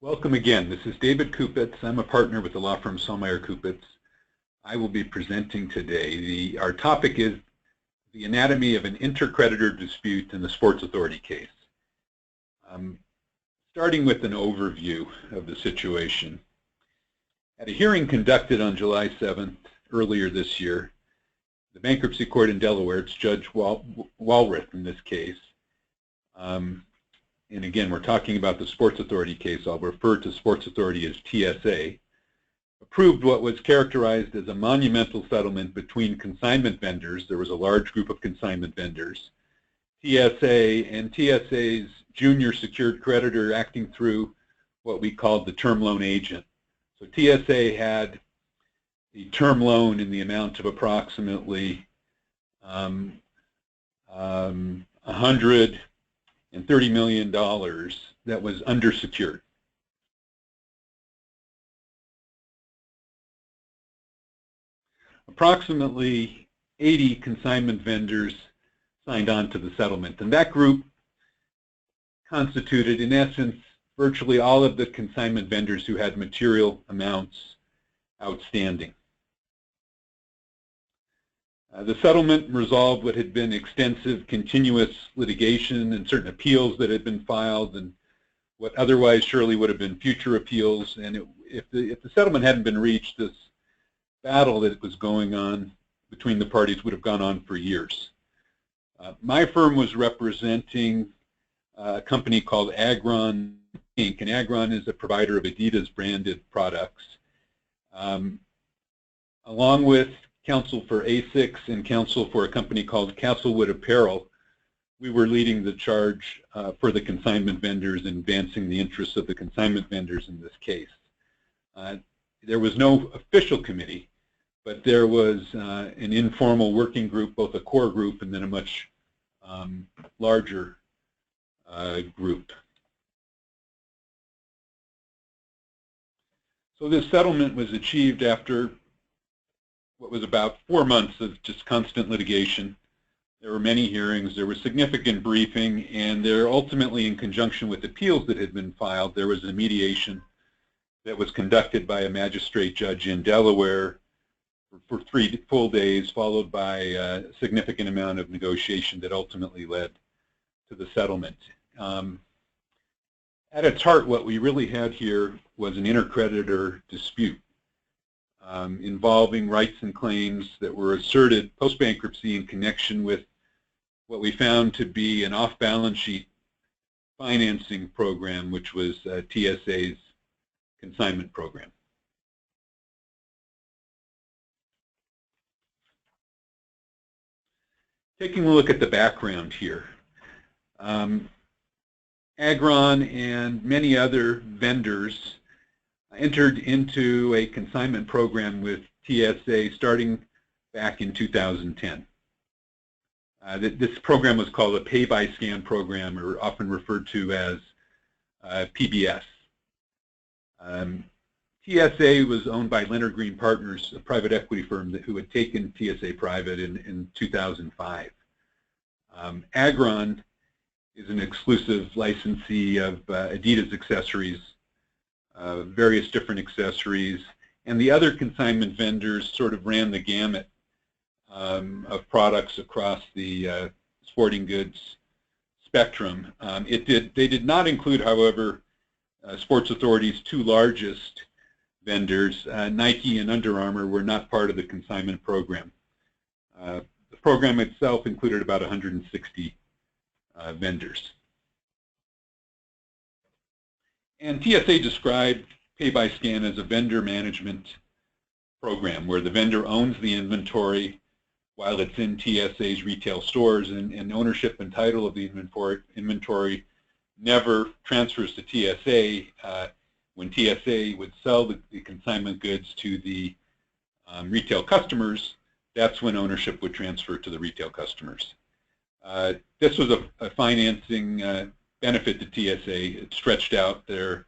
Welcome again. This is David Kupetz. I'm a partner with the law firm Sellmeyer Kupetz. I will be presenting today. Our topic is the anatomy of an inter-creditor dispute in the Sports Authority case. Starting with an overview of the situation. At a hearing conducted on July 7th, earlier this year, the bankruptcy court in Delaware, it's Judge Walrath in this case, and again, we're talking about the Sports Authority case. I'll refer to Sports Authority as TSA, approved what was characterized as a monumental settlement between consignment vendors. There was a large group of consignment vendors, TSA and TSA's junior secured creditor acting through what we called the term loan agent. So TSA had a term loan in the amount of approximately $130 million that was undersecured. Approximately 80 consignment vendors signed on to the settlement, and that group constituted, in essence, virtually all of the consignment vendors who had material amounts outstanding. The settlement resolved what had been extensive, continuous litigation and certain appeals that had been filed, and what otherwise surely would have been future appeals. And if the settlement hadn't been reached, this battle that was going on between the parties would have gone on for years. My firm was representing a company called Agron Inc., and Agron is a provider of Adidas branded products. Along with counsel for ASICS and counsel for a company called Castlewood Apparel, we were leading the charge for the consignment vendors and advancing the interests of the consignment vendors in this case. There was no official committee, but there was an informal working group, both a core group and then a much larger group. So this settlement was achieved after what was about 4 months of just constant litigation. There were many hearings, there was significant briefing, and there ultimately, in conjunction with appeals that had been filed, there was a mediation that was conducted by a magistrate judge in Delaware for 3 full days, followed by a significant amount of negotiation that ultimately led to the settlement. At its heart, what we really had here was an inter-creditor dispute involving rights and claims that were asserted post-bankruptcy in connection with what we found to be an off-balance sheet financing program, which was TSA's consignment program. Taking a look at the background here, Agron and many other vendors entered into a consignment program with TSA starting back in 2010. This program was called a pay-by-scan program, or often referred to as PBS. TSA was owned by Leonard Green Partners, a private equity firm who had taken TSA private in 2005. Agron is an exclusive licensee of Adidas accessories, various different accessories, and the other consignment vendors sort of ran the gamut of products across the sporting goods spectrum. They did not include, however, Sports Authority's 2 largest vendors. Nike and Under Armour were not part of the consignment program. The program itself included about 160 vendors. And TSA described pay-by-scan as a vendor management program where the vendor owns the inventory while it's in TSA's retail stores, and ownership and title of the inventory never transfers to TSA. When TSA would sell the consignment goods to the retail customers, that's when ownership would transfer to the retail customers. This was a financing benefit to TSA. It stretched out their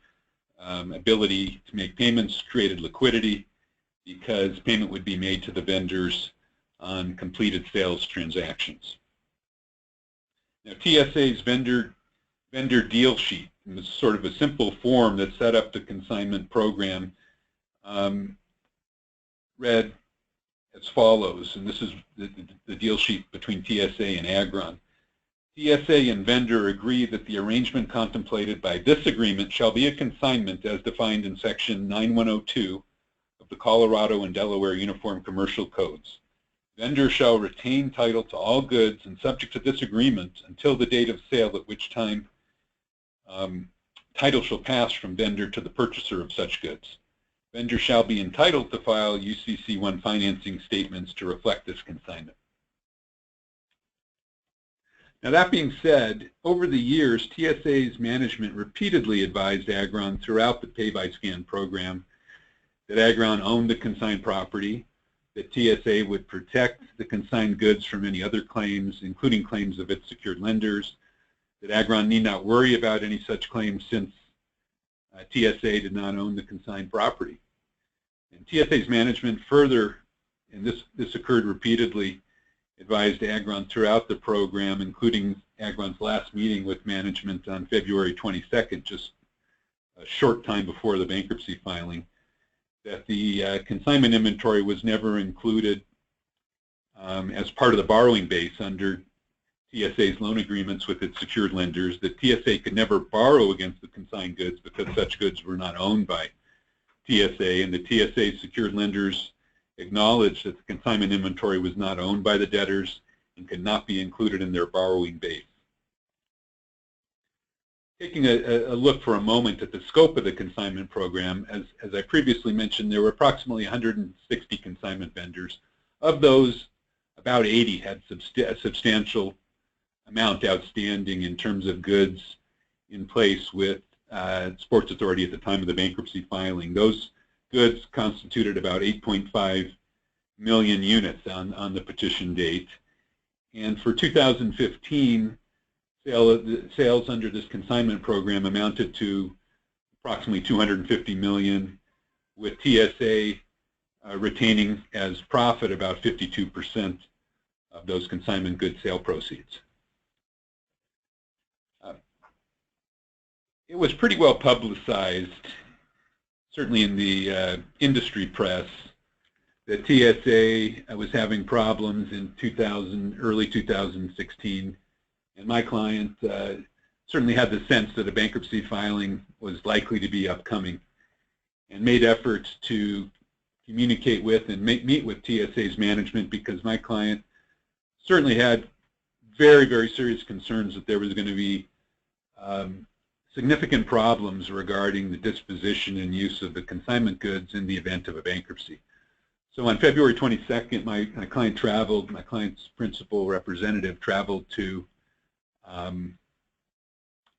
ability to make payments, created liquidity, because payment would be made to the vendors on completed sales transactions. Now, TSA's vendor vendor deal sheet. It was sort of a simple form that set up the consignment program. Read as follows, and this is the deal sheet between TSA and Agron. TSA and vendor agree that the arrangement contemplated by this agreement shall be a consignment as defined in Section 9102 of the Colorado and Delaware Uniform Commercial Codes. Vendor shall retain title to all goods and subject to this agreement until the date of sale, at which time title shall pass from vendor to the purchaser of such goods. Vendor shall be entitled to file UCC-1 financing statements to reflect this consignment. Now, that being said, over the years, TSA's management repeatedly advised Agron throughout the pay-by-scan program that Agron owned the consigned property, that TSA would protect the consigned goods from any other claims, including claims of its secured lenders, that Agron need not worry about any such claims since TSA did not own the consigned property. And TSA's management further, and this occurred repeatedly, advised Agron throughout the program, including Agron's last meeting with management on February 22nd, just a short time before the bankruptcy filing, that the consignment inventory was never included as part of the borrowing base under TSA's loan agreements with its secured lenders, that TSA could never borrow against the consigned goods because such goods were not owned by TSA, and the TSA secured lenders acknowledged that the consignment inventory was not owned by the debtors and could not be included in their borrowing base. Taking a look for a moment at the scope of the consignment program, as I previously mentioned, there were approximately 160 consignment vendors. Of those, about 80 had a substantial amount outstanding in terms of goods in place with Sports Authority at the time of the bankruptcy filing. Those goods constituted about 8.5 million units on the petition date. And for 2015, sales under this consignment program amounted to approximately 250 million, with TSA retaining as profit about 52% of those consignment goods sale proceeds. It was pretty well publicized, certainly in the industry press, that TSA was having problems in early 2016, and my client certainly had the sense that a bankruptcy filing was likely to be upcoming, and made efforts to communicate with and meet with TSA's management, because my client certainly had very, very serious concerns that there was going to be significant problems regarding the disposition and use of the consignment goods in the event of a bankruptcy. So on February 22nd, my client's principal representative traveled to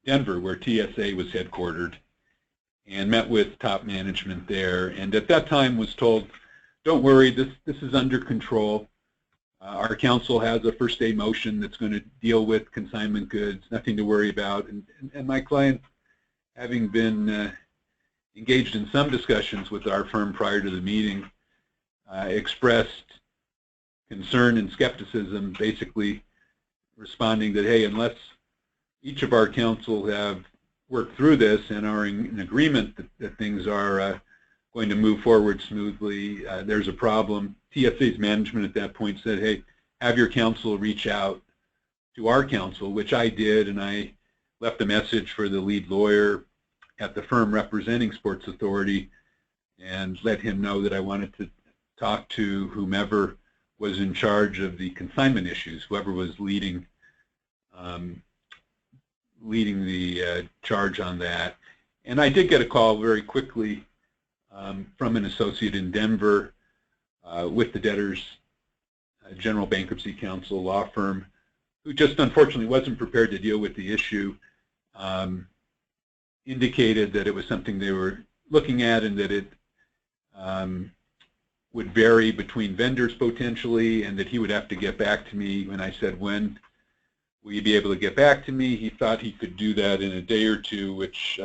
Denver, where TSA was headquartered, and met with top management there, and at that time was told, don't worry, this is under control. Our counsel has a first day motion that's going to deal with consignment goods, nothing to worry about. And my client, having been engaged in some discussions with our firm prior to the meeting, expressed concern and skepticism, basically responding that, hey, unless each of our counsel have worked through this and are in agreement that things are going to move forward smoothly, there's a problem. TSA's management at that point said, hey, have your counsel reach out to our counsel, which I did, and I left a message for the lead lawyer at the firm representing Sports Authority and let him know that I wanted to talk to whomever was in charge of the consignment issues, whoever was leading the charge on that. And I did get a call very quickly from an associate in Denver with the debtor's general bankruptcy counsel law firm, who just unfortunately wasn't prepared to deal with the issue, indicated that it was something they were looking at and that it would vary between vendors potentially, and that he would have to get back to me. When I said, when will you be able to get back to me, he thought he could do that in a day or two, which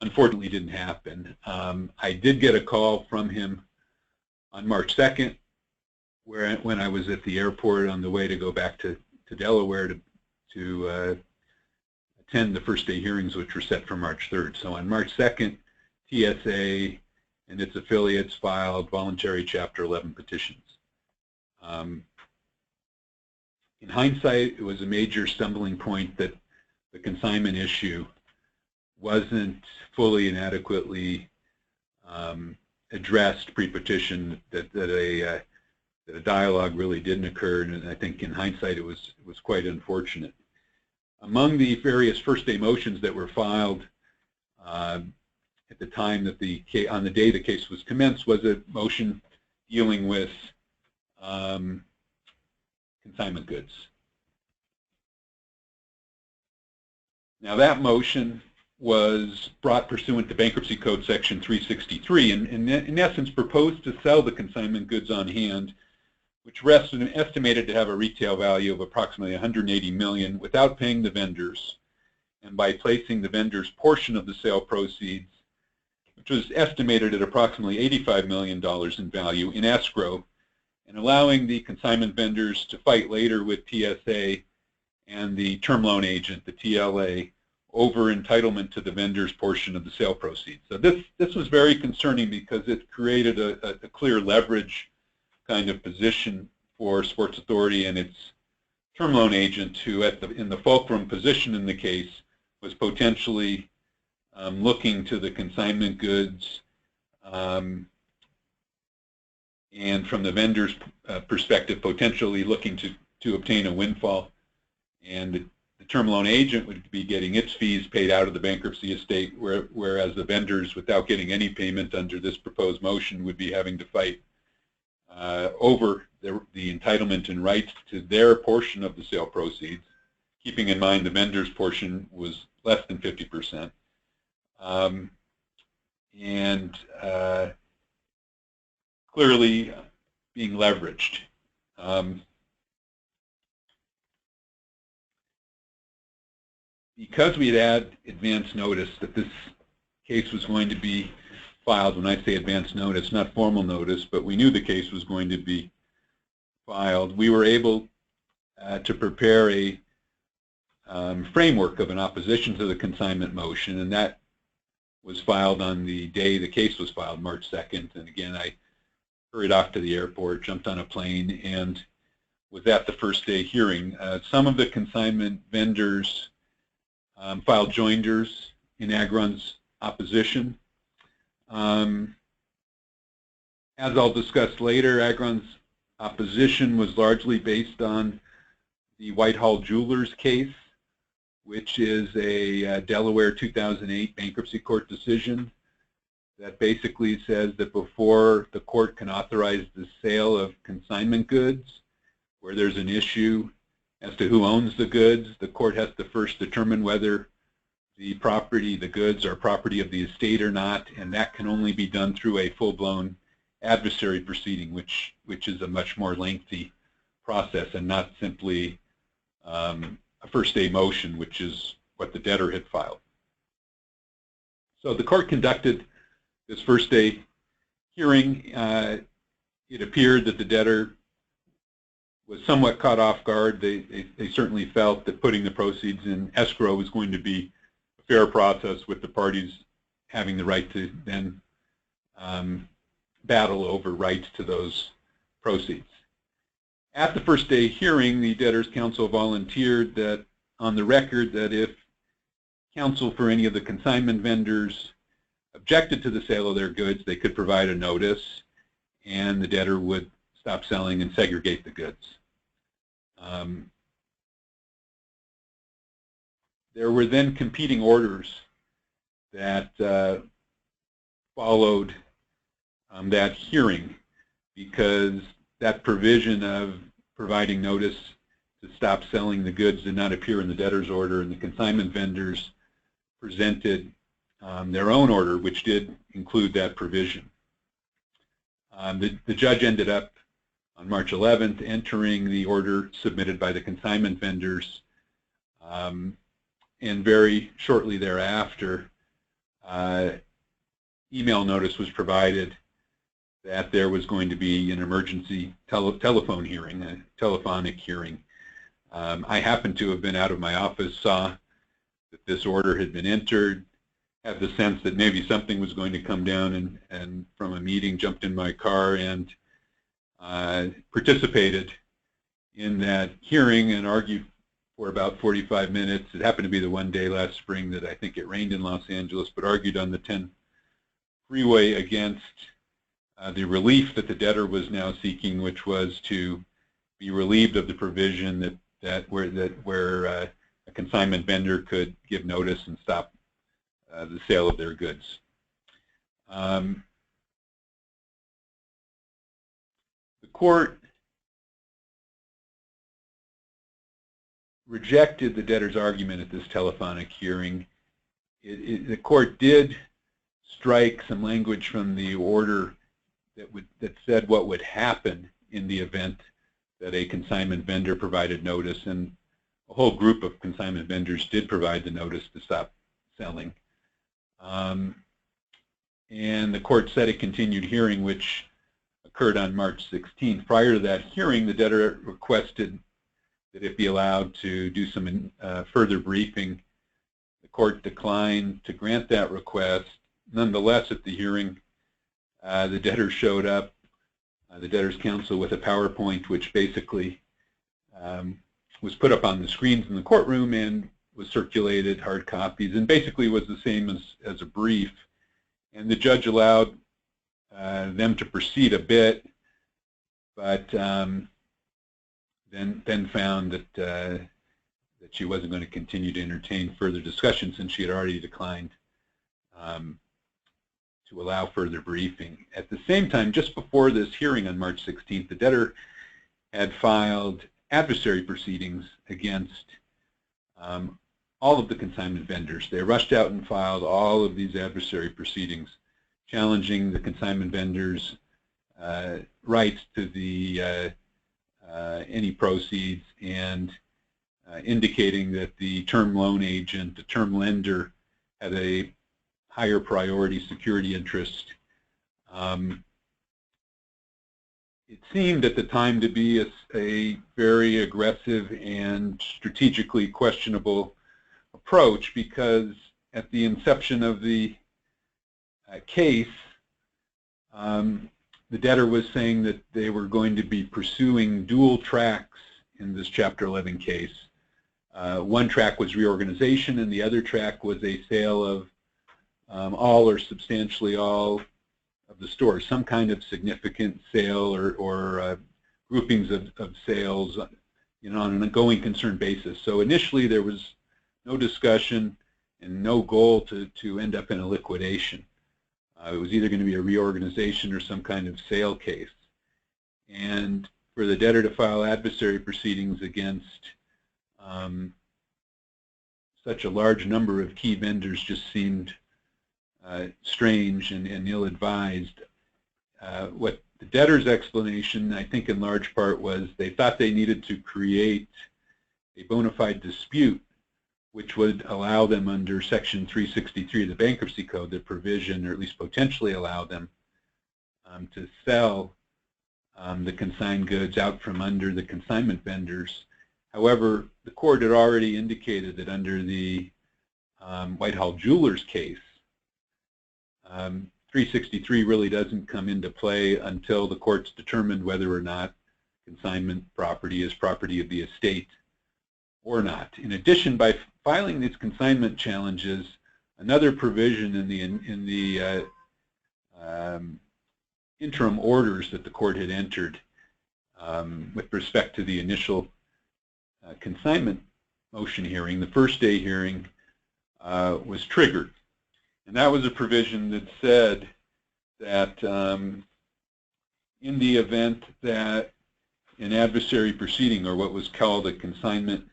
unfortunately didn't happen. I did get a call from him on March 2nd, when I was at the airport on the way to go back to Delaware to attend the first day hearings, which were set for March 3rd. So on March 2nd, TSA and its affiliates filed voluntary Chapter 11 petitions. In hindsight, it was a major stumbling point that the consignment issue wasn't fully and adequately addressed pre-petition, that a dialogue really didn't occur, and I think in hindsight it was quite unfortunate. Among the various first day motions that were filed at the time that on the day the case was commenced was a motion dealing with consignment goods. Now that motion was brought pursuant to Bankruptcy Code Section 363 and in essence proposed to sell the consignment goods on hand, which were estimated to have a retail value of approximately $180 million without paying the vendors, and by placing the vendors' portion of the sale proceeds, which was estimated at approximately $85 million in value, in escrow, and allowing the consignment vendors to fight later with TSA and the term loan agent, the TLA, over entitlement to the vendor's portion of the sale proceeds. So this was very concerning because it created a clear leverage kind of position for Sports Authority and its term loan agent, who in the fulcrum position in the case was potentially looking to the consignment goods and from the vendor's perspective potentially looking to obtain a windfall, and the term loan agent would be getting its fees paid out of the bankruptcy estate, whereas the vendors, without getting any payment under this proposed motion, would be having to fight over the entitlement and rights to their portion of the sale proceeds, keeping in mind the vendor's portion was less than 50%. And clearly being leveraged. Because we had had advance notice that this case was going to be filed, when I say advance notice, not formal notice, but we knew the case was going to be filed, we were able to prepare a framework of an opposition to the consignment motion, and that was filed on the day the case was filed, March 2nd. And again, I hurried off to the airport, jumped on a plane, and was at the first day hearing. Some of the consignment vendors filed joinders in Agron's opposition. As I'll discuss later, Agron's opposition was largely based on the Whitehall Jewelers case, which is a Delaware 2008 bankruptcy court decision that basically says that before the court can authorize the sale of consignment goods, where there's an issue as to who owns the goods, the court has to first determine whether the goods are property of the estate or not, and that can only be done through a full-blown adversary proceeding, which is a much more lengthy process and not simply a first day motion, which is what the debtor had filed. So the court conducted this first day hearing. It appeared that the debtor was somewhat caught off guard. They certainly felt that putting the proceeds in escrow was going to be a fair process, with the parties having the right to then battle over rights to those proceeds. At the first day hearing, the debtor's counsel volunteered that on the record that if counsel for any of the consignment vendors objected to the sale of their goods, they could provide a notice and the debtor would stop selling and segregate the goods. There were then competing orders that followed that hearing, because that provision of providing notice to stop selling the goods did not appear in the debtor's order, and the consignment vendors presented their own order, which did include that provision. The judge ended up on March 11th entering the order submitted by the consignment vendors, and very shortly thereafter, email notice was provided that there was going to be an emergency telephone hearing, a telephonic hearing. I happened to have been out of my office, saw that this order had been entered, had the sense that maybe something was going to come down, and from a meeting jumped in my car and participated in that hearing and argued for about 45 minutes. It happened to be the one day last spring that I think it rained in Los Angeles, but argued on the 10 freeway against the relief that the debtor was now seeking, which was to be relieved of the provision where a consignment vendor could give notice and stop the sale of their goods. The court rejected the debtor's argument at this telephonic hearing. The court did strike some language from the order that said what would happen in the event that a consignment vendor provided notice, and a whole group of consignment vendors did provide the notice to stop selling. And the court set a continued hearing, which occurred on March 16th. Prior to that hearing, the debtor requested that it be allowed to do some further briefing. The court declined to grant that request. Nonetheless, at the hearing, the debtor showed up, the debtor's counsel, with a PowerPoint which basically was put up on the screens in the courtroom and was circulated, hard copies, and basically was the same as a brief. And the judge allowed them to proceed a bit, but then found that she wasn't going to continue to entertain further discussion since she had already declined to allow further briefing. At the same time, just before this hearing on March 16th, the debtor had filed adversary proceedings against all of the consignment vendors. They rushed out and filed all of these adversary proceedings, challenging the consignment vendors' rights to the any proceeds, and indicating that the term loan agent, the term lender, had a higher priority security interest. It seemed at the time to be a very aggressive and strategically questionable approach, because at the inception of the case, the debtor was saying that they were going to be pursuing dual tracks in this Chapter 11 case. One track was reorganization, and the other track was a sale of all or substantially all of the stores, some kind of significant sale or groupings of sales, on an ongoing concern basis. So initially there was no discussion and no goal to end up in a liquidation. It was either going to be a reorganization or some kind of sale case. And for the debtor to file adversary proceedings against such a large number of key vendors just seemed strange and ill-advised. What the debtor's explanation, I think in large part, was they thought they needed to create a bona fide dispute which would allow them under Section 363 of the Bankruptcy Code, the provision, or at least potentially allow them to sell the consigned goods out from under the consignment vendors. However, the court had already indicated that under the Whitehall Jewelers case, 363 really doesn't come into play until the court's determined whether or not consignment property is property of the estate or not. In addition, by filing these consignment challenges, another provision in the interim orders that the court had entered with respect to the initial consignment motion hearing, the first day hearing, was triggered. And that was a provision that said that in the event that an adversary proceeding, or what was called a consignment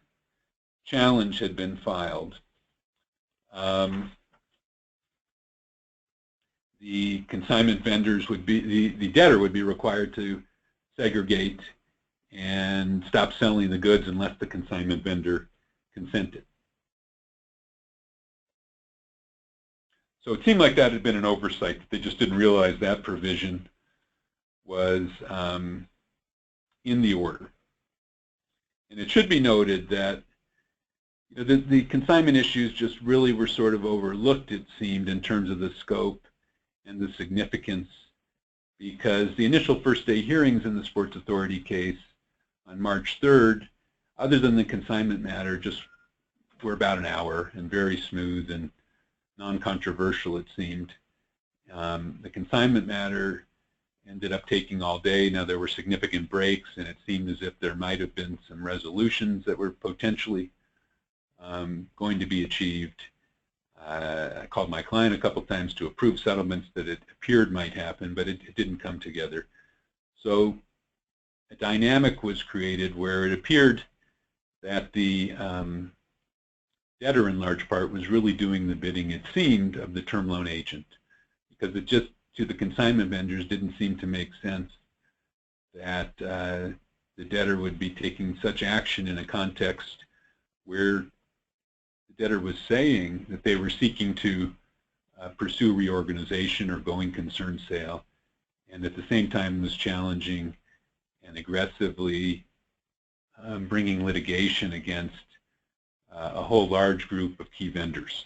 challenge, had been filed, the consignment vendors would be, the debtor would be required to segregate and stop selling the goods unless the consignment vendor consented. So it seemed like that had been an oversight. They just didn't realize that provision was in the order. And it should be noted that The consignment issues just really were sort of overlooked, it seemed, in terms of the scope and the significance, because the initial first day hearings in the Sports Authority case on March 3rd, other than the consignment matter, just were about an hour and very smooth and non-controversial, it seemed. The consignment matter ended up taking all day. Now, there were significant breaks, and it seemed as if there might have been some resolutions that were potentially going to be achieved. I called my client a couple times to approve settlements that it appeared might happen, but it didn't come together. So a dynamic was created where it appeared that the debtor, in large part, was really doing the bidding, it seemed, of the term loan agent, because it just, to the consignment vendors, didn't seem to make sense that the debtor would be taking such action in a context where the debtor was saying that they were seeking to pursue reorganization or going concern sale, and at the same time was challenging and aggressively bringing litigation against a whole large group of key vendors.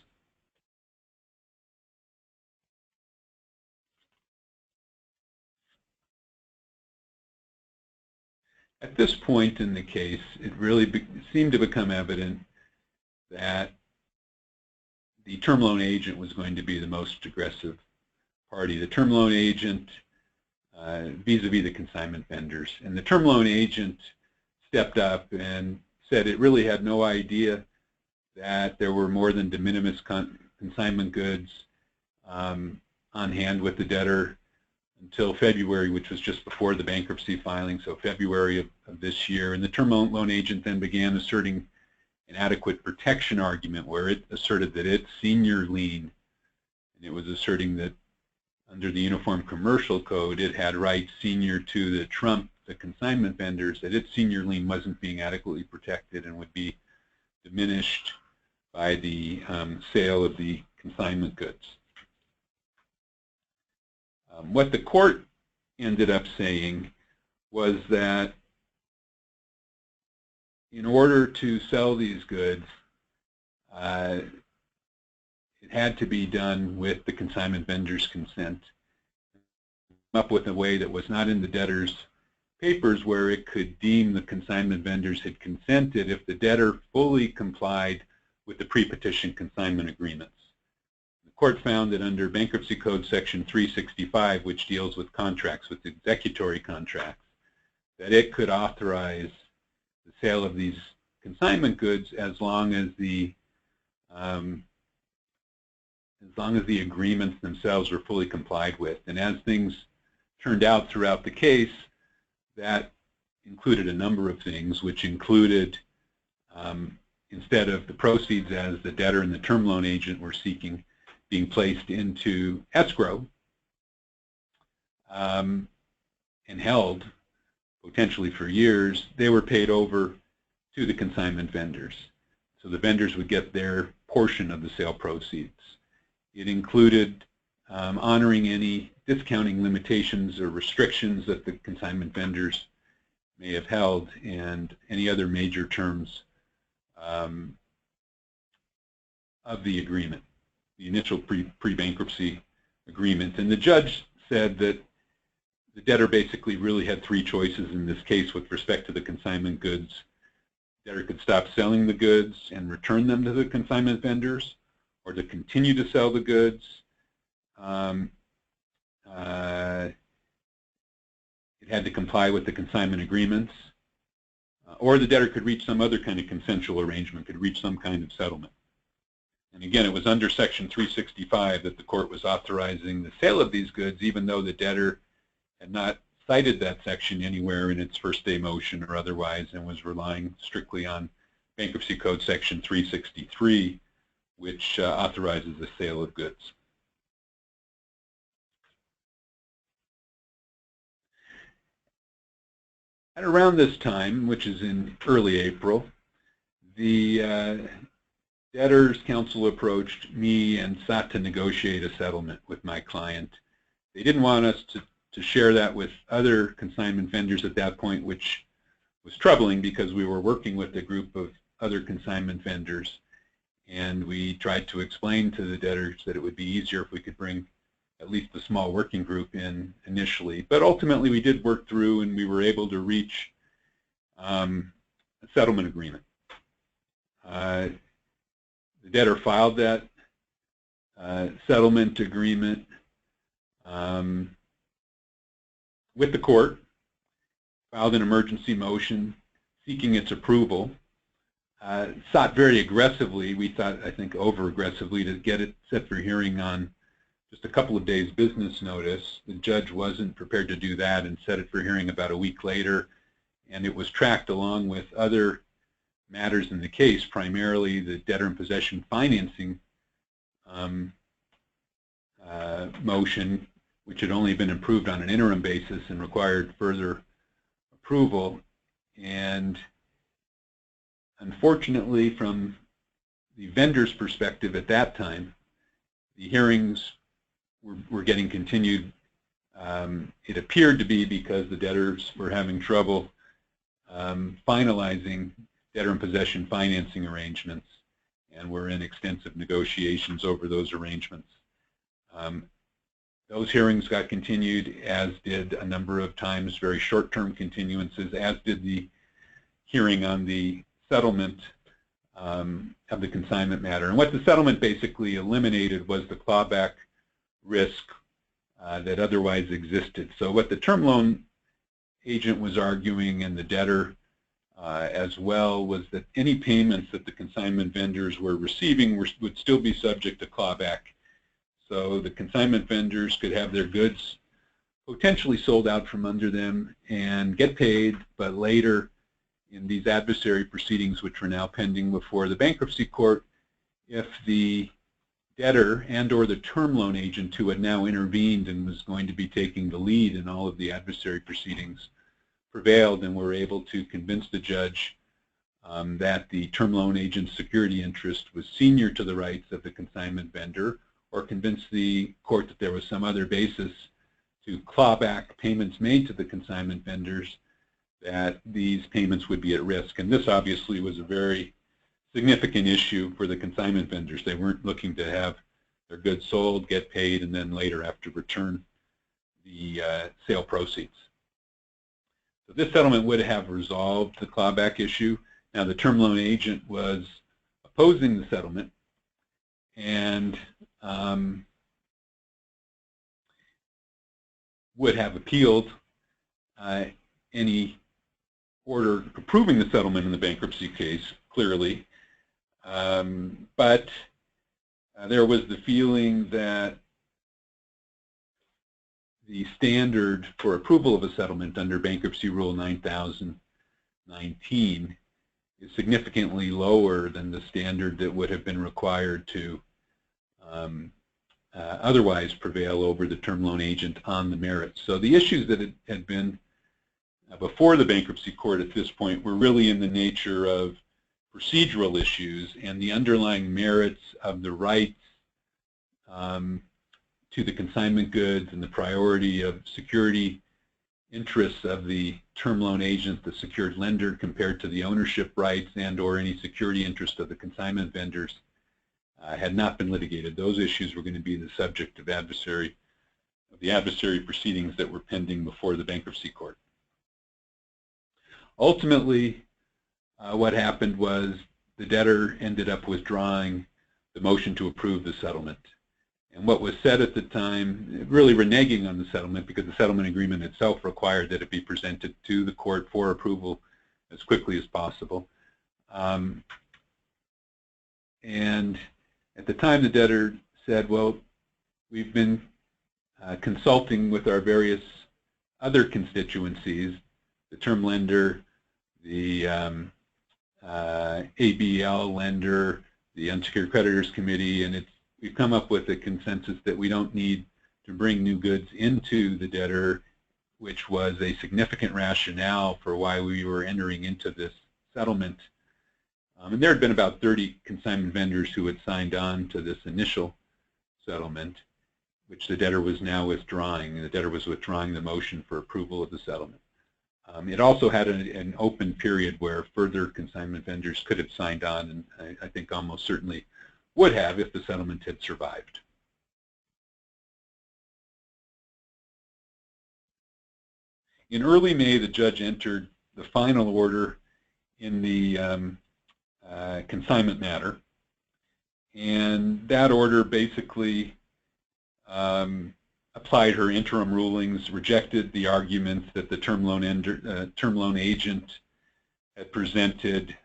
At this point in the case, it really seemed to become evident that the term loan agent was going to be the most aggressive party. The term loan agent vis-a-vis the consignment vendors. And the term loan agent stepped up and said it really had no idea that there were more than de minimis consignment goods on hand with the debtor until February, which was just before the bankruptcy filing, so February of this year. And the term loan agent then began asserting an adequate protection argument where it asserted that its senior lien, and it was asserting that under the Uniform Commercial Code, it had rights senior to the consignment vendors, that its senior lien wasn't being adequately protected and would be diminished by the sale of the consignment goods. What the court ended up saying was that in order to sell these goods, it had to be done with the consignment vendor's consent, up with a way that was not in the debtor's papers where it could deem the consignment vendors had consented if the debtor fully complied with the pre-petition consignment agreements. The court found that under Bankruptcy Code Section 365, which deals with contracts, with executory contracts, that it could authorize the sale of these consignment goods as long as the agreements themselves were fully complied with. And as things turned out throughout the case, that included a number of things, which included instead of the proceeds as the debtor and the term loan agent were seeking being placed into escrow and held potentially for years, they were paid over to the consignment vendors. So the vendors would get their portion of the sale proceeds. It included honoring any discounting limitations or restrictions that the consignment vendors may have held and any other major terms of the agreement, the initial pre-bankruptcy agreement. And the judge said that the debtor basically really had three choices in this case with respect to the consignment goods. The debtor could stop selling the goods and return them to the consignment vendors, or to continue to sell the goods. It had to comply with the consignment agreements, or the debtor could reach some other kind of consensual arrangement, could reach some kind of settlement. And again, it was under Section 365 that the court was authorizing the sale of these goods, even though the debtor had not cited that section anywhere in its first day motion or otherwise, and was relying strictly on Bankruptcy Code Section 363, which authorizes the sale of goods. At around this time, which is in early April, the debtor's counsel approached me and sought to negotiate a settlement with my client. They didn't want us to share that with other consignment vendors at that point, which was troubling because we were working with a group of other consignment vendors. And we tried to explain to the debtors that it would be easier if we could bring at least a small working group in initially. But ultimately we did work through and we were able to reach a settlement agreement. The debtor filed that settlement agreement with the court, filed an emergency motion seeking its approval, sought very aggressively, we thought, I think over aggressively, to get it set for hearing on just a couple of days business notice. The judge wasn't prepared to do that and set it for hearing about a week later, and it was tracked along with other matters in the case, primarily the debtor in possession financing motion, which had only been approved on an interim basis and required further approval. And unfortunately, from the vendor's perspective at that time, the hearings were getting continued. It appeared to be because the debtors were having trouble finalizing debtor in possession financing arrangements, and were in extensive negotiations over those arrangements. Those hearings got continued, as did a number of times very short-term continuances, as did the hearing on the settlement of the consignment matter. And what the settlement basically eliminated was the clawback risk that otherwise existed. So what the term loan agent was arguing, and the debtor as well, was that any payments that the consignment vendors were receiving would still be subject to clawback. So the consignment vendors could have their goods potentially sold out from under them and get paid, but later in these adversary proceedings, which were now pending before the bankruptcy court, if the debtor and or the term loan agent, who had now intervened and was going to be taking the lead in all of the adversary proceedings, prevailed and were able to convince the judge that the term loan agent's security interest was senior to the rights of the consignment vendor, or convince the court that there was some other basis to claw back payments made to the consignment vendors, that these payments would be at risk. And this obviously was a very significant issue for the consignment vendors. They weren't looking to have their goods sold, get paid, and then later have to return the sale proceeds. So this settlement would have resolved the clawback issue. Now the term loan agent was opposing the settlement, and would have appealed any order approving the settlement in the bankruptcy case, clearly. But there was the feeling that the standard for approval of a settlement under Bankruptcy Rule 9019 is significantly lower than the standard that would have been required to otherwise prevail over the term loan agent on the merits. So the issues that had been before the bankruptcy court at this point were really in the nature of procedural issues and the underlying merits of the rights to the consignment goods and the priority of security interests of the term loan agent, the secured lender, compared to the ownership rights and or any security interest of the consignment vendors had not been litigated. Those issues were going to be the subject of the adversary proceedings that were pending before the bankruptcy court. Ultimately, what happened was the debtor ended up withdrawing the motion to approve the settlement. And what was said at the time, really reneging on the settlement, because the settlement agreement itself required that it be presented to the court for approval as quickly as possible. And at the time, the debtor said, well, we've been consulting with our various other constituencies, the term lender, the ABL lender, the Unsecured Creditors Committee, and we've come up with a consensus that we don't need to bring new goods into the debtor, which was a significant rationale for why we were entering into this settlement. And there had been about 30 consignment vendors who had signed on to this initial settlement, which the debtor was now withdrawing. The debtor was withdrawing the motion for approval of the settlement. It also had an open period where further consignment vendors could have signed on, and I think almost certainly would have if the settlement had survived. In early May, the judge entered the final order in the consignment matter, and that order basically applied her interim rulings, rejected the arguments that the term loan agent had presented,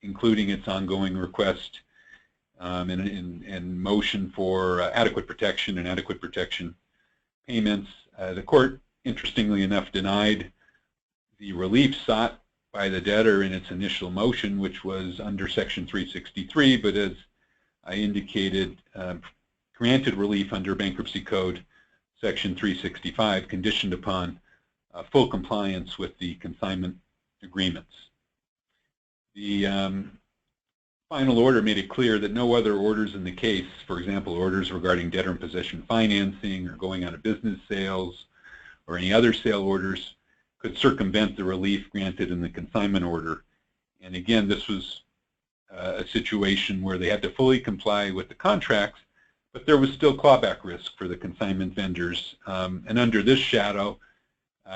including its ongoing request and motion for adequate protection and adequate protection payments. The court, interestingly enough, denied the relief sought by the debtor in its initial motion, which was under Section 363, but as I indicated, granted relief under Bankruptcy Code Section 365, conditioned upon full compliance with the consignment agreements. The final order made it clear that no other orders in the case, for example, orders regarding debtor in possession financing or going out of business sales or any other sale orders, could circumvent the relief granted in the consignment order. And again, this was a situation where they had to fully comply with the contracts, but there was still clawback risk for the consignment vendors. And under this shadow,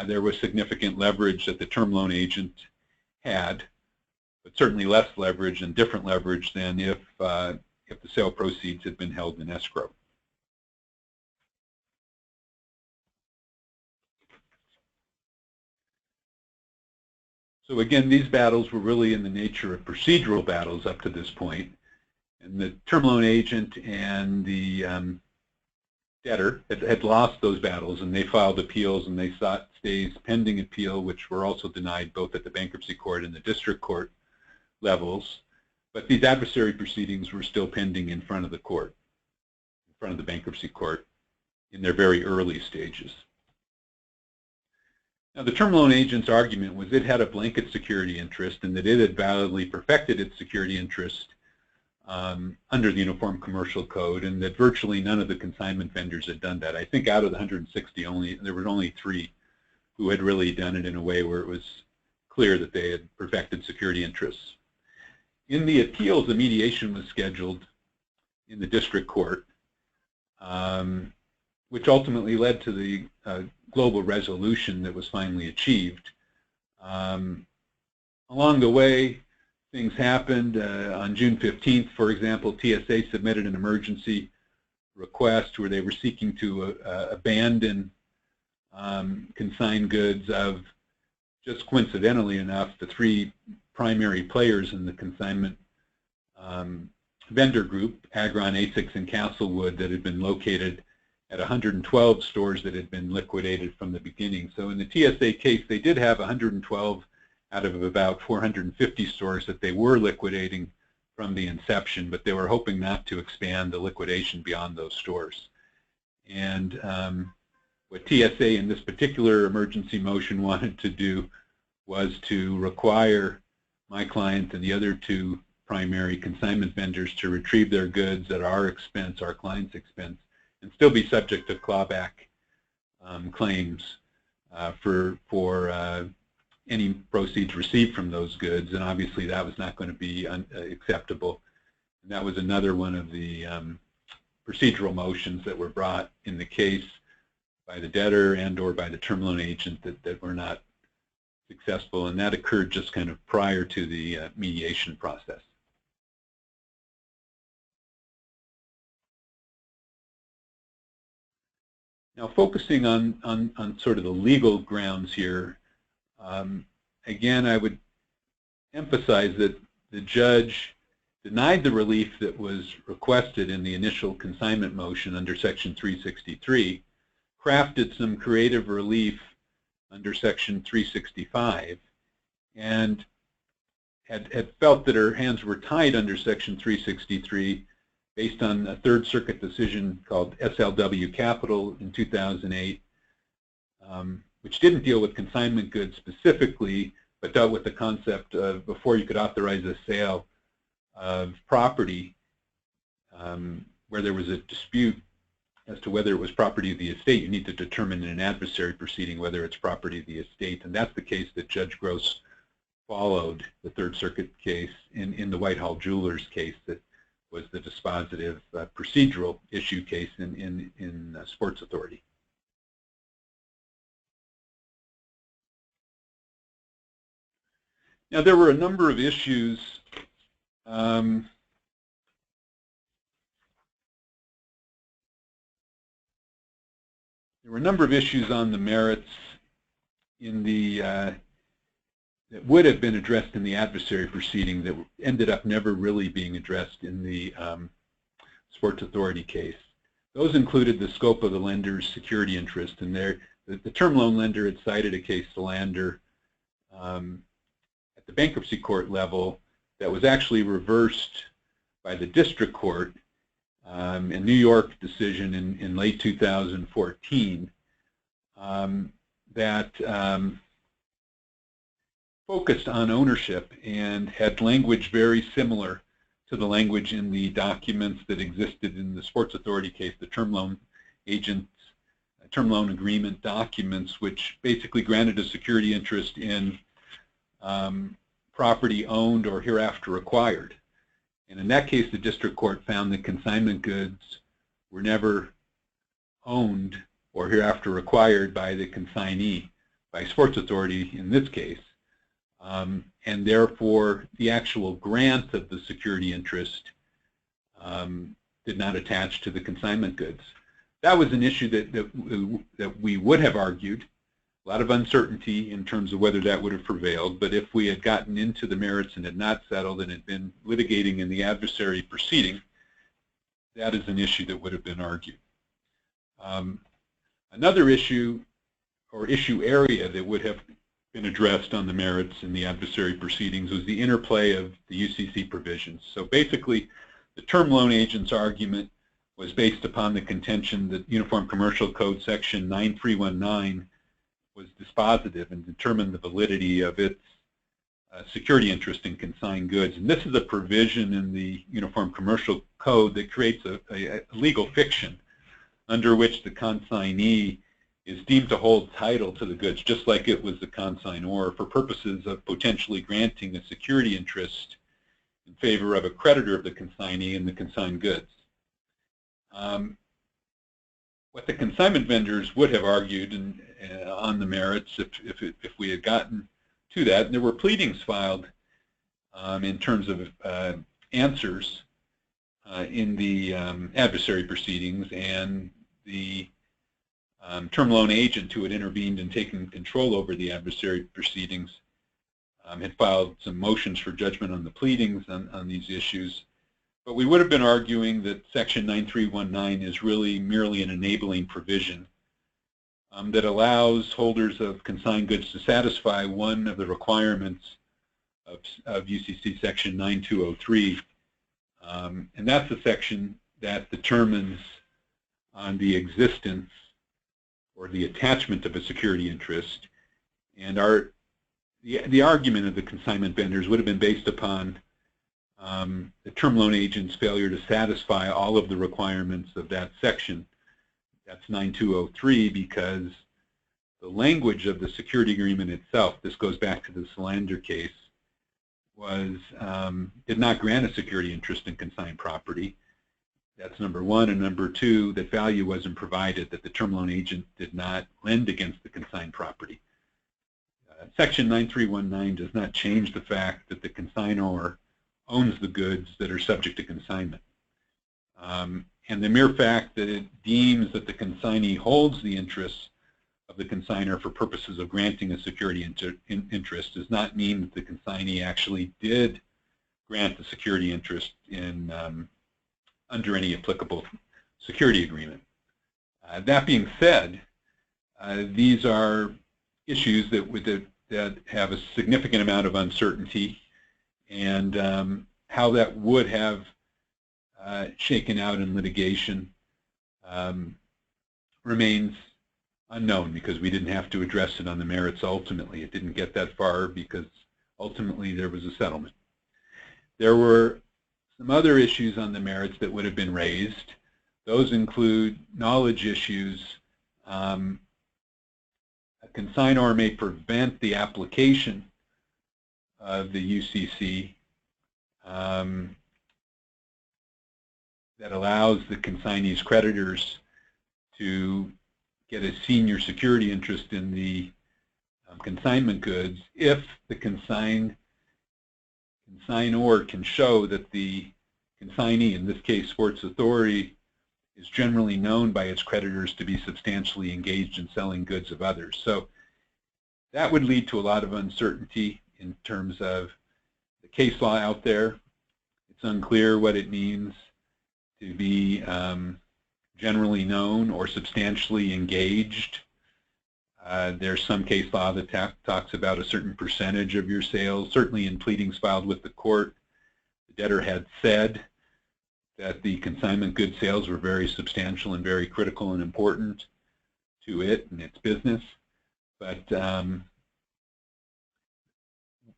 there was significant leverage that the term loan agent had, but certainly less leverage and different leverage than if the sale proceeds had been held in escrow. So again, these battles were really in the nature of procedural battles up to this point. And the term loan agent and the debtor had lost those battles, and they filed appeals and they sought stays pending appeal, which were also denied both at the bankruptcy court and the district court levels. But these adversary proceedings were still pending in front of the court, in front of the bankruptcy court, in their very early stages. Now, the term loan agent's argument was it had a blanket security interest and that it had validly perfected its security interest under the Uniform Commercial Code, and that virtually none of the consignment vendors had done that. I think out of the 160, there were only 3 who had really done it in a way where it was clear that they had perfected security interests. In the appeals, the mediation was scheduled in the district court, which ultimately led to the global resolution that was finally achieved. Along the way, things happened. On June 15th, for example, TSA submitted an emergency request where they were seeking to abandon consigned goods of, just coincidentally enough, the 3 primary players in the consignment vendor group, Agron, ASICS, and Castlewood, that had been located at 112 stores that had been liquidated from the beginning. So in the TSA case, they did have 112 out of about 450 stores that they were liquidating from the inception, but they were hoping not to expand the liquidation beyond those stores. And what TSA in this particular emergency motion wanted to do was to require my client and the other 2 primary consignment vendors to retrieve their goods at our expense, our client's expense, and still be subject to clawback claims for any proceeds received from those goods. And obviously that was not going to be acceptable. And that was another one of the procedural motions that were brought in the case by the debtor and or by the term loan agent that were not successful. And that occurred just kind of prior to the mediation process. Now, focusing on sort of the legal grounds here, again, I would emphasize that the judge denied the relief that was requested in the initial consignment motion under Section 363, crafted some creative relief under Section 365, and had felt that her hands were tied under Section 363 based on a Third Circuit decision called SLW Capital in 2008, which didn't deal with consignment goods specifically, but dealt with the concept of before you could authorize a sale of property where there was a dispute as to whether it was property of the estate, you need to determine in an adversary proceeding whether it's property of the estate. And that's the case that Judge Gross followed, the Third Circuit case in the Whitehall Jewelers case that was the dispositive procedural issue case in Sports Authority. Now, there were a number of issues on the merits in the that would have been addressed in the adversary proceeding that ended up never really being addressed in the Sports Authority case. Those included the scope of the lender's security interest, and the term loan lender had cited a case, Solander, at the bankruptcy court level that was actually reversed by the district court, a New York decision in late 2014 that focused on ownership and had language very similar to the language in the documents that existed in the Sports Authority case, the term loan agreement documents, which basically granted a security interest in property owned or hereafter acquired. And in that case, the district court found that consignment goods were never owned or hereafter acquired by the consignee, by Sports Authority in this case. And therefore, the actual grant of the security interest did not attach to the consignment goods. That was an issue that we would have argued. A lot of uncertainty in terms of whether that would have prevailed, but if we had gotten into the merits and had not settled and had been litigating in the adversary proceeding, that is an issue that would have been argued. Another issue or issue area that would have been addressed on the merits in the adversary proceedings was the interplay of the UCC provisions. So basically, the term loan agent's argument was based upon the contention that Uniform Commercial Code section 9319 was dispositive and determined the validity of its security interest in consigned goods. And this is a provision in the Uniform Commercial Code that creates a legal fiction under which the consignee is deemed to hold title to the goods, just like it was the consignor, for purposes of potentially granting a security interest in favor of a creditor of the consignee in the consigned goods. What the consignment vendors would have argued on the merits, if we had gotten to that, and there were pleadings filed in terms of answers in the adversary proceedings, and the term loan agent who had intervened and taken control over the adversary proceedings had filed some motions for judgment on the pleadings on these issues. But we would have been arguing that section 9319 is really merely an enabling provision that allows holders of consigned goods to satisfy one of the requirements of UCC section 9203. And that's the section that determines on the existence or the attachment of a security interest. And the argument of the consignment vendors would have been based upon the term loan agent's failure to satisfy all of the requirements of that section. That's 9203, because the language of the security agreement itself, this goes back to the Solander case, did not grant a security interest in consigned property. That's number one. And number two, that value wasn't provided, that the term loan agent did not lend against the consigned property. Section 9319 does not change the fact that the consignor owns the goods that are subject to consignment. And the mere fact that it deems that the consignee holds the interests of the consignor for purposes of granting a security interest does not mean that the consignee actually did grant the security interest in under any applicable security agreement. That being said, these are issues that have a significant amount of uncertainty, and how that would have shaken out in litigation remains unknown, because we didn't have to address it on the merits ultimately. It didn't get that far because ultimately there was a settlement. There were some other issues on the merits that would have been raised. Those include knowledge issues. A consignor may prevent the application of the UCC that allows the consignee's creditors to get a senior security interest in the consignment goods if the consignor can show that the consignee, in this case Sports Authority, is generally known by its creditors to be substantially engaged in selling goods of others. So that would lead to a lot of uncertainty in terms of the case law out there. It's unclear what it means to be generally known or substantially engaged. There's some case law that talks about a certain percentage of your sales. Certainly in pleadings filed with the court, the debtor had said that the consignment goods sales were very substantial and very critical and important to it and its business. But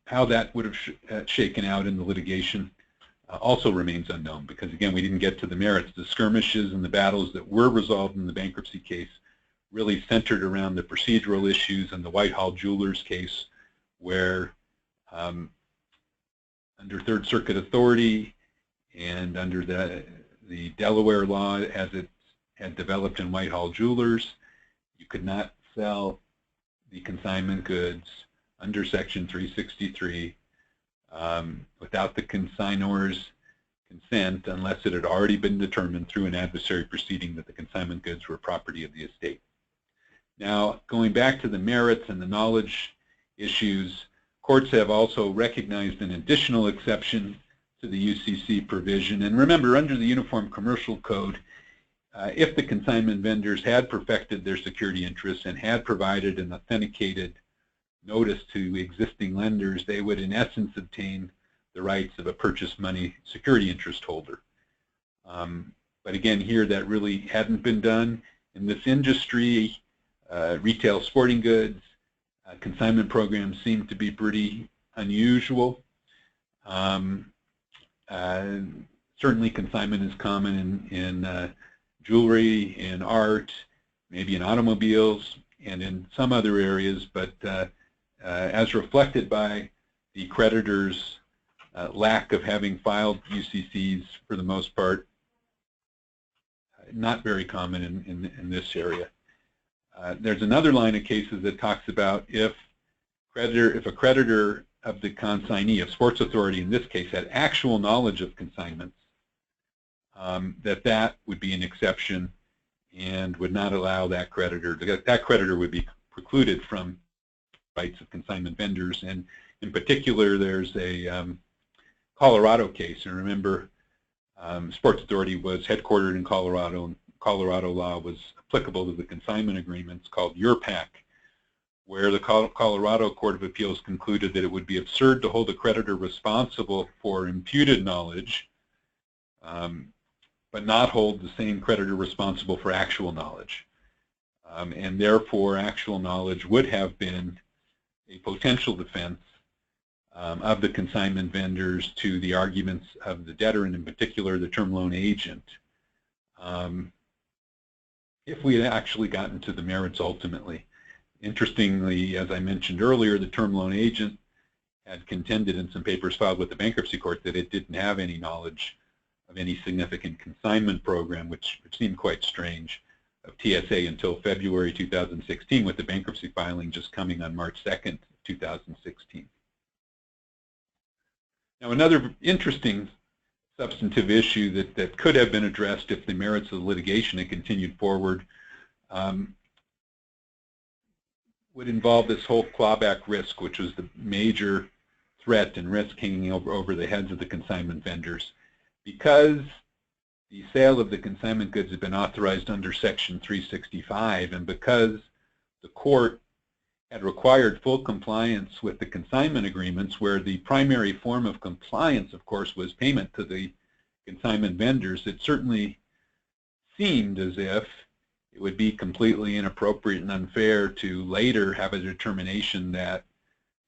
how that would have shaken out in the litigation also remains unknown, because again, we didn't get to the merits. The skirmishes and the battles that were resolved in the bankruptcy case really centered around the procedural issues and the Whitehall Jewelers case, where under Third Circuit authority and under the Delaware law as it had developed in Whitehall Jewelers, you could not sell the consignment goods under Section 363 without the consignor's consent, unless it had already been determined through an adversary proceeding that the consignment goods were property of the estate. Now, going back to the merits and the knowledge issues, courts have also recognized an additional exception to the UCC provision. And remember, under the Uniform Commercial Code, if the consignment vendors had perfected their security interests and had provided an authenticated notice to existing lenders, they would in essence obtain the rights of a purchase money security interest holder. But again, here that really hadn't been done. In this industry, retail sporting goods, consignment programs seem to be pretty unusual. Certainly consignment is common in jewelry, in art, maybe in automobiles, and in some other areas, but as reflected by the creditors' lack of having filed UCCs for the most part, not very common in this area. There's another line of cases that talks about if a creditor of the consignee, of Sports Authority in this case, had actual knowledge of consignments, that would be an exception and would not allow that creditor would be precluded from rights of consignment vendors. And in particular, there's a Colorado case, and remember, Sports Authority was headquartered in Colorado, and Colorado law was applicable to the consignment agreements, called URPAC, where the Colorado Court of Appeals concluded that it would be absurd to hold a creditor responsible for imputed knowledge, but not hold the same creditor responsible for actual knowledge. And therefore, actual knowledge would have been a potential defense of the consignment vendors to the arguments of the debtor, and in particular the term loan agent, if we had actually gotten to the merits ultimately. Interestingly, as I mentioned earlier, the term loan agent had contended in some papers filed with the bankruptcy court that it didn't have any knowledge of any significant consignment program, which seemed quite strange, of TSA until February 2016, with the bankruptcy filing just coming on March 2nd, 2016. Now, another interesting substantive issue that could have been addressed if the merits of the litigation had continued forward would involve this whole clawback risk, which was the major threat and risk hanging over the heads of the consignment vendors. Because the sale of the consignment goods had been authorized under Section 365, and because the court had required full compliance with the consignment agreements, where the primary form of compliance, of course, was payment to the consignment vendors, it certainly seemed as if it would be completely inappropriate and unfair to later have a determination that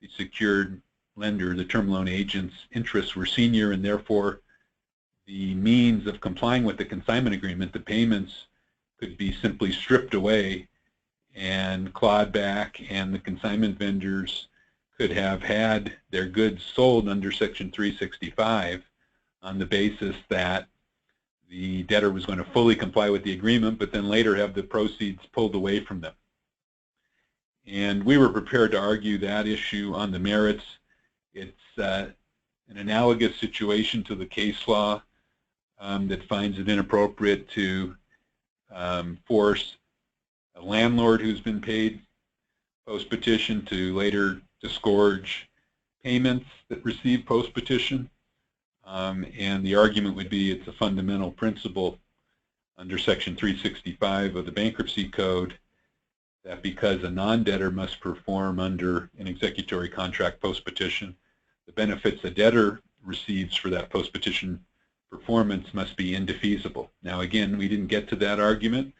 the secured lender, the term loan agent's interests were senior, and therefore the means of complying with the consignment agreement, the payments could be simply stripped away and clawed back, and the consignment vendors could have had their goods sold under Section 365 on the basis that the debtor was going to fully comply with the agreement, but then later have the proceeds pulled away from them. And we were prepared to argue that issue on the merits. It's an analogous situation to the case law that finds it inappropriate to force a landlord who's been paid post-petition to later disgorge payments that receive post-petition. And the argument would be it's a fundamental principle under Section 365 of the Bankruptcy Code that because a non-debtor must perform under an executory contract post-petition, the benefits a debtor receives for that post-petition performance must be indefeasible. Now again, we didn't get to that argument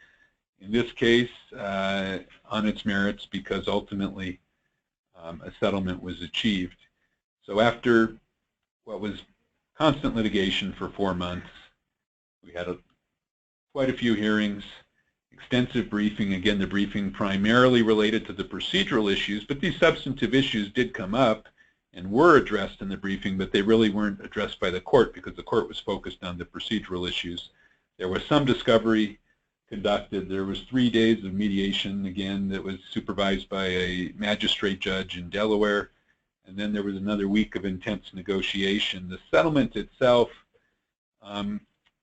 in this case on its merits because ultimately a settlement was achieved. So after what was constant litigation for 4 months, we had quite a few hearings, extensive briefing. Again, the briefing primarily related to the procedural issues, but these substantive issues did come up and were addressed in the briefing, but they really weren't addressed by the court because the court was focused on the procedural issues. There was some discovery conducted. There was 3 days of mediation, again, that was supervised by a magistrate judge in Delaware, and then there was another week of intense negotiation. The settlement itself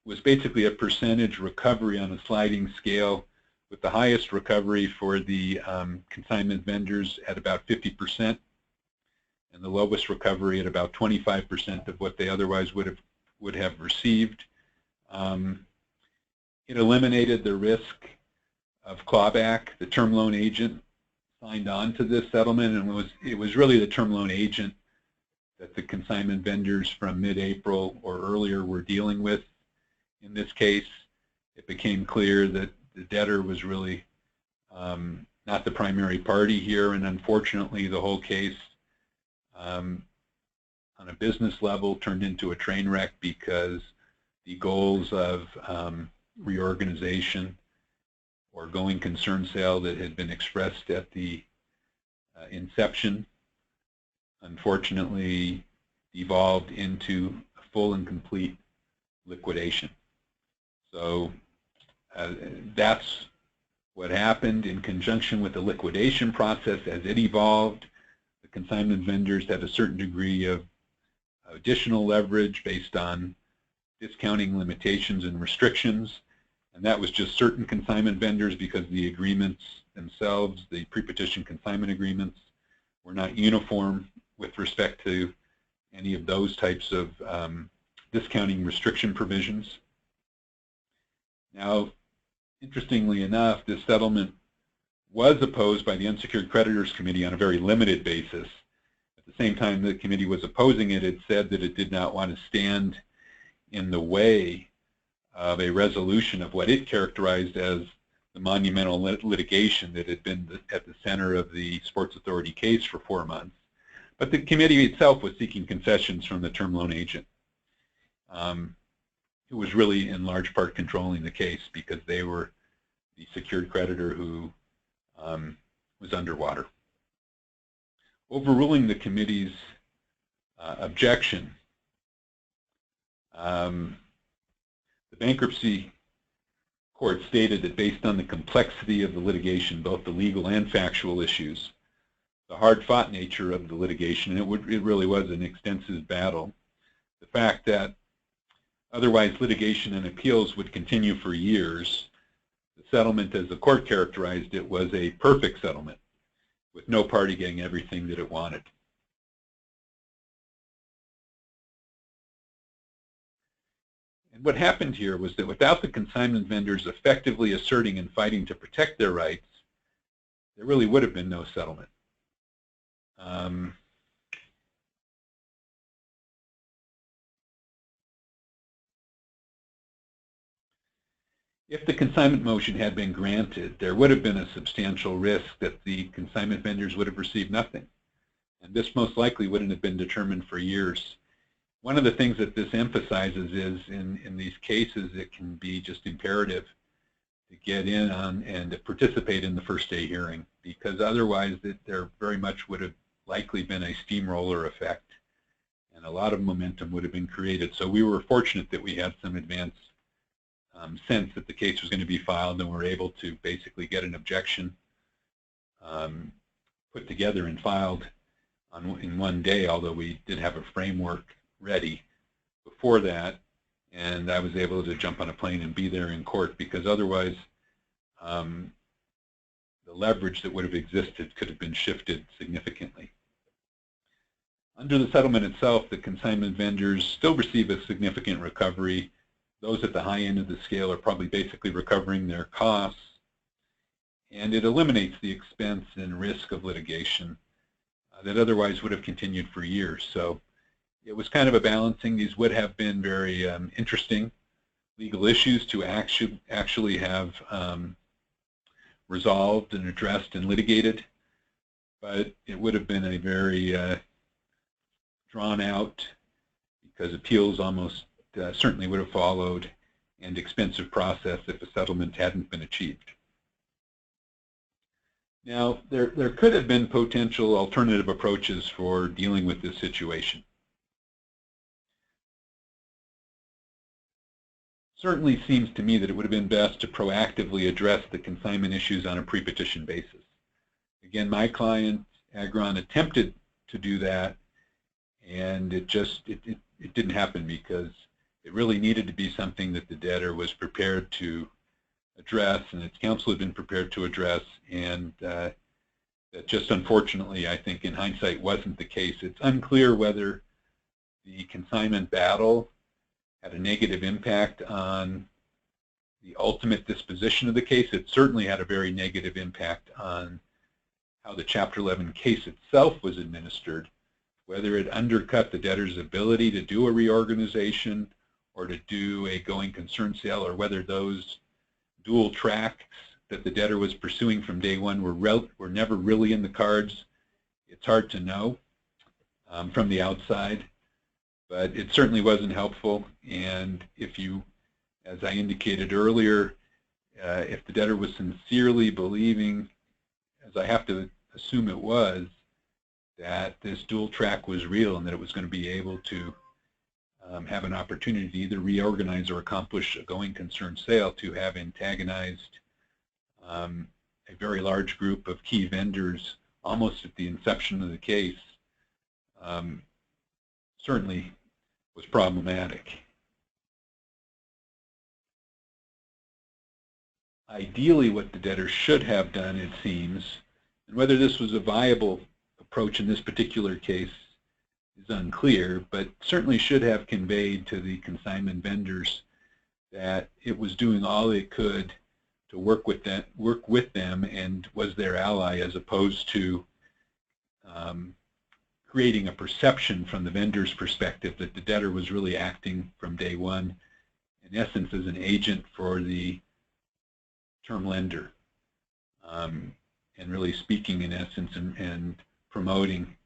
was basically a percentage recovery on a sliding scale, with the highest recovery for the consignment vendors at about 50%, and the lowest recovery at about 25% of what they otherwise would have received. It eliminated the risk of clawback. The term loan agent signed on to this settlement, and it was really the term loan agent that the consignment vendors from mid-April or earlier were dealing with. In this case, it became clear that the debtor was really not the primary party here, and unfortunately the whole case on a business level turned into a train wreck because the goals of reorganization or going concern sale that had been expressed at the inception unfortunately evolved into a full and complete liquidation. So that's what happened. In conjunction with the liquidation process as it evolved, the consignment vendors had a certain degree of additional leverage based on discounting limitations and restrictions, and that was just certain consignment vendors because the agreements themselves, the pre-petition consignment agreements, were not uniform with respect to any of those types of discounting restriction provisions. Now, interestingly enough, this settlement was opposed by the Unsecured Creditors Committee on a very limited basis. At the same time the committee was opposing it, it said that it did not want to stand in the way of a resolution of what it characterized as the monumental litigation that had been at the center of the Sports Authority case for 4 months. But the committee itself was seeking concessions from the term loan agent, who was really in large part controlling the case because they were the secured creditor who was underwater. Overruling the committee's objection, the bankruptcy court stated that based on the complexity of the litigation, both the legal and factual issues, the hard-fought nature of the litigation, and it really was an extensive battle, the fact that otherwise litigation and appeals would continue for years, the settlement, as the court characterized it, was a perfect settlement with no party getting everything that it wanted. And what happened here was that without the consignment vendors effectively asserting and fighting to protect their rights, there really would have been no settlement. If the consignment motion had been granted, there would have been a substantial risk that the consignment vendors would have received nothing. And this most likely wouldn't have been determined for years. One of the things that this emphasizes is in these cases, it can be just imperative to get in on and to participate in the first day hearing, because otherwise there very much would have likely been a steamroller effect and a lot of momentum would have been created. So we were fortunate that we had some advance sense that the case was going to be filed, and were able to basically get an objection put together and filed in one day, although we did have a framework ready before that, and I was able to jump on a plane and be there in court, because otherwise the leverage that would have existed could have been shifted significantly. Under the settlement itself, the consignment vendors still receive a significant recovery. Those at the high end of the scale are probably basically recovering their costs, and it eliminates the expense and risk of litigation that otherwise would have continued for years. So it was kind of a balancing. These would have been very interesting legal issues to actually have resolved and addressed and litigated, but it would have been a very drawn out, because appeals almost certainly would have followed, and expensive process if a settlement hadn't been achieved. Now, there could have been potential alternative approaches for dealing with this situation. Certainly seems to me that it would have been best to proactively address the consignment issues on a pre-petition basis. Again, my client, Agron, attempted to do that, and it didn't happen, because it really needed to be something that the debtor was prepared to address, and its counsel had been prepared to address, and that just unfortunately, I think in hindsight, wasn't the case. It's unclear whether the consignment battle had a negative impact on the ultimate disposition of the case. It certainly had a very negative impact on how the Chapter 11 case itself was administered, whether it undercut the debtor's ability to do a reorganization or to do a going concern sale, or whether those dual tracks that the debtor was pursuing from day one were never really in the cards. It's hard to know from the outside, but it certainly wasn't helpful. And if you, as I indicated earlier, if the debtor was sincerely believing, as I have to assume it was, that this dual track was real and that it was going to be able to have an opportunity to either reorganize or accomplish a going concern sale, to have antagonized a very large group of key vendors almost at the inception of the case, certainly was problematic. Ideally, what the debtor should have done, it seems, and whether this was a viable approach in this particular case is unclear, but certainly should have conveyed to the consignment vendors that it was doing all it could to work with them and was their ally, as opposed to creating a perception from the vendor's perspective that the debtor was really acting from day one, in essence, as an agent for the term lender, and really speaking in essence and promoting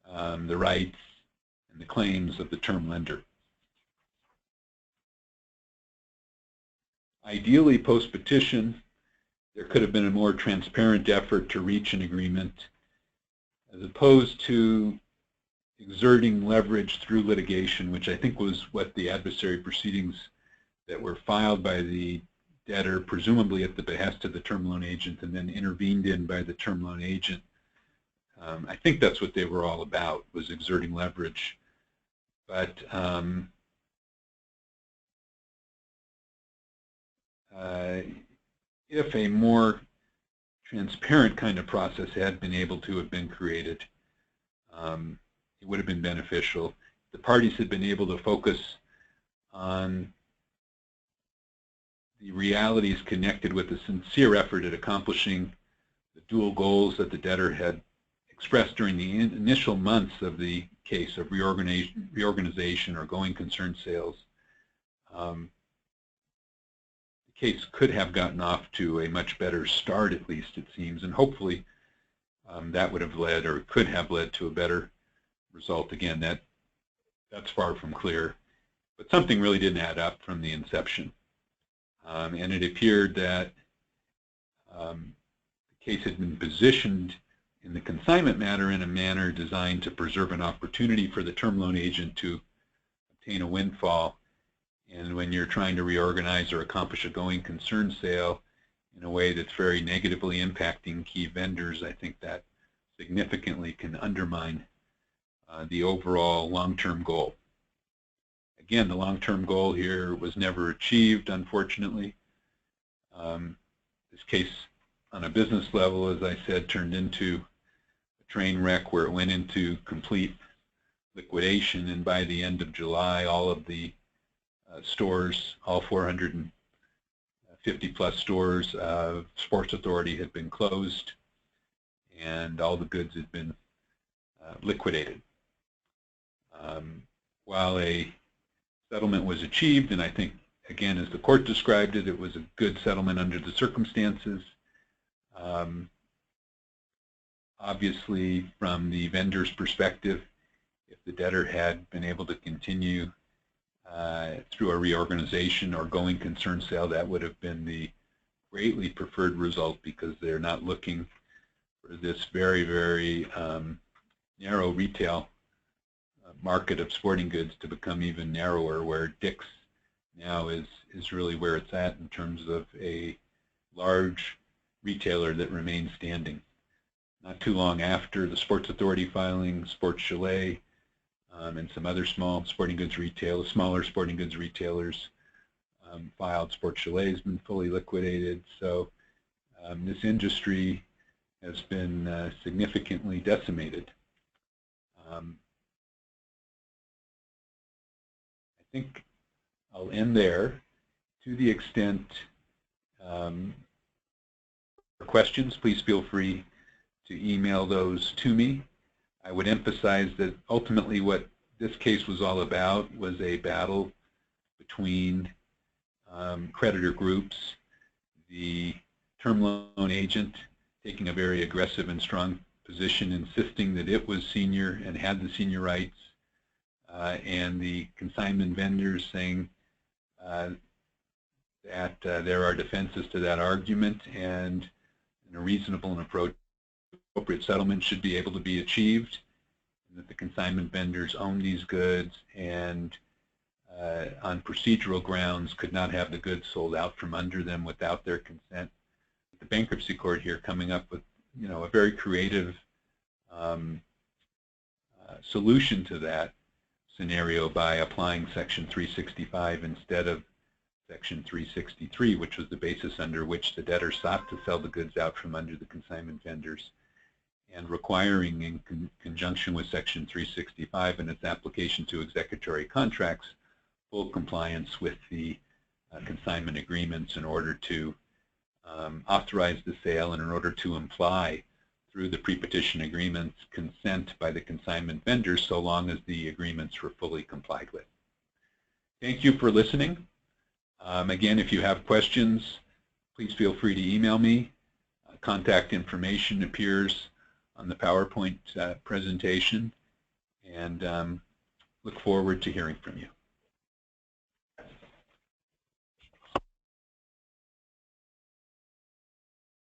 the rights and the claims of the term lender. Ideally, post-petition, there could have been a more transparent effort to reach an agreement, as opposed to exerting leverage through litigation, which I think was what the adversary proceedings that were filed by the debtor, presumably at the behest of the term loan agent and then intervened in by the term loan agent. I think that's what they were all about, was exerting leverage. But if a more transparent kind of process had been able to have been created, it would have been beneficial. The parties had been able to focus on the realities connected with a sincere effort at accomplishing the dual goals that the debtor had expressed during the initial months of the case of reorganization or going concern sales. The case could have gotten off to a much better start, at least it seems, and hopefully that would have led, or could have led, to a better result. Again, that that's far from clear. But something really didn't add up from the inception. And it appeared that the case had been positioned in the consignment matter in a manner designed to preserve an opportunity for the term loan agent to obtain a windfall. And when you're trying to reorganize or accomplish a going concern sale in a way that's very negatively impacting key vendors, I think that significantly can undermine the overall long-term goal. Again, the long-term goal here was never achieved, unfortunately. This case on a business level, as I said, turned into a train wreck where it went into complete liquidation, and by the end of July, all of the stores, all 450 plus stores of Sports Authority had been closed, and all the goods had been liquidated. While a settlement was achieved, and I think, again, as the court described it, it was a good settlement under the circumstances. Obviously, from the vendor's perspective, if the debtor had been able to continue through a reorganization or going concern sale, that would have been the greatly preferred result, because they're not looking for this very, very narrow retail market of sporting goods to become even narrower, where Dick's now is really where it's at in terms of a large retailer that remains standing. Not too long after the Sports Authority filing, Sports Chalet and some other small sporting goods retailers, smaller sporting goods retailers filed. Sports Chalet has been fully liquidated. So this industry has been significantly decimated. I think I'll end there. To the extent for questions, please feel free to email those to me. I would emphasize that ultimately what this case was all about was a battle between creditor groups, the term loan agent taking a very aggressive and strong position, insisting that it was senior and had the senior rights, and the consignment vendors saying that there are defenses to that argument, and a reasonable and appropriate settlement should be able to be achieved, and that the consignment vendors own these goods and on procedural grounds could not have the goods sold out from under them without their consent. The bankruptcy court here coming up with a very creative solution to that scenario by applying Section 365 instead of Section 363, which was the basis under which the debtor sought to sell the goods out from under the consignment vendors, and requiring, in conjunction with Section 365 and its application to executory contracts, full compliance with the consignment agreements in order to authorize the sale, and in order to imply through the pre-petition agreements consent by the consignment vendors, so long as the agreements were fully complied with. Thank you for listening. Again, if you have questions, please feel free to email me. Contact information appears on the PowerPoint presentation, and look forward to hearing from you.